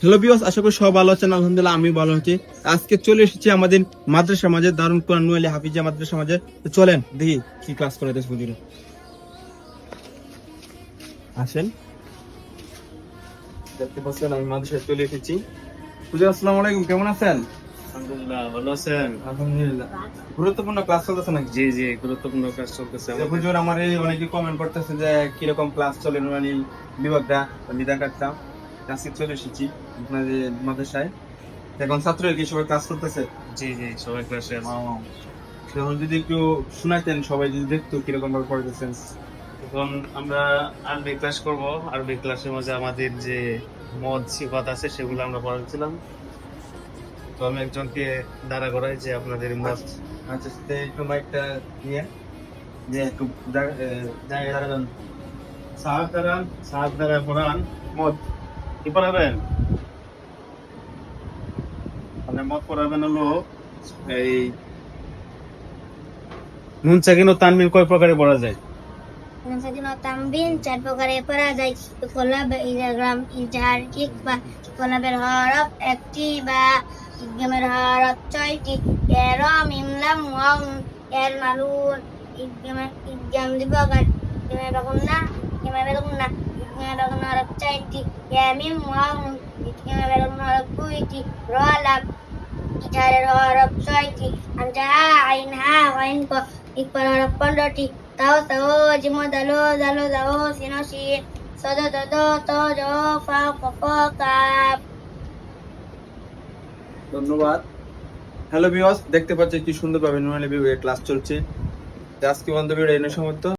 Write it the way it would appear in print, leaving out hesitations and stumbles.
Hello viewers, আশা করি সব ভালো আছেন। আলহামদুলিল্লাহ আমি ভালো আছি। আজকে চলে এসেছি আমাদের মাদ্রাসা মাঝে, দারুন কোরআন নুয়াইলি হাফিজিয়া মাদ্রাসা মাঝে। তো চলেন দেখি কি ক্লাস করে দেশ হুজুরে। আসেন, দেখতে পাচ্ছেন আমি মাদ্রাসায় চলে এসেছি। হুজুর আসসালামু আলাইকুম, কেমন আছেন? আলহামদুলিল্লাহ, ভালো আছেন? আলহামদুলিল্লাহ। গুরুত্বপূর্ণ ক্লাস চলতেছে নাকি? জি জি, গুরুত্বপূর্ণ কাজ চলতেছে যে আমাদের। হুজুর আমার এই অনেকে কমেন্ট করতেছে যে কিরকম ক্লাস চলে নুয়াইলি বিভাগটা, বিধানটা। আজকে চলে এসেছি আপনাদের মাদ্রাসায়। এখন ছাত্ররা কি সবাই ক্লাস করতেছে? জি জি, সবাই ক্লাসে আছে। এখন যদি একটু শোনাতেন, সবাই যদি দেখতো কিরকম ভাবে পড়াইতেছেন। এখন আমরা আরবি ক্লাস করব। আরবি ক্লাসের মাঝে আমাদের যে মদ সিফাত আছে সেগুলো আমরা পড়াচ্ছিলাম। তো আমি একজনকে দাঁড়া করাই যে আপনাদের মদ। আচ্ছা, তো একটু মাইকটা নিয়ে যে একটু জায়গায় দাঁড়ান। সাহাব দ্বারা পড়ান। মদ কি পড়াবেন? আপনি মদ পড়াবেন হলো এই নুন সাকিন ও তানবিন কয় প্রকারে পড়া যায়? Sakin tambin চার প্রকারে পড়া যায়। কলাব ইজাগ্রাম ইজহার ইকফা। কলাবের হরফ একটি বা ইদগামের হরফ ছয়টি। এর মিম লাম ওয়াও এর মালুন। ইদগাম দিবকার ইদগামের রকম না ইদগামের রকম না ইদগামের রকম হরফ চারটি। ইয়া মিম ওয়াও ইদগামের রকম হরফ দুইটি। র লাম ইজহারের হরফ ছয়টি। হামজা আইন হা ওয়াইন ক ইকফার হরফ 15টি। তাও তাও জিমো দালো দালো দাও সিনো শিন সদ দদ তো জো ফা ক কাপ। ধন্যবাদ। হ্যালো ভিউয়ার্স, দেখতে পাচ্ছেন কি সুন্দরভাবে নুয়াইলি বিভাগে ক্লাস চলছে। তো আজকে বন্ধু ভিডিও এনে সমাপ্ত।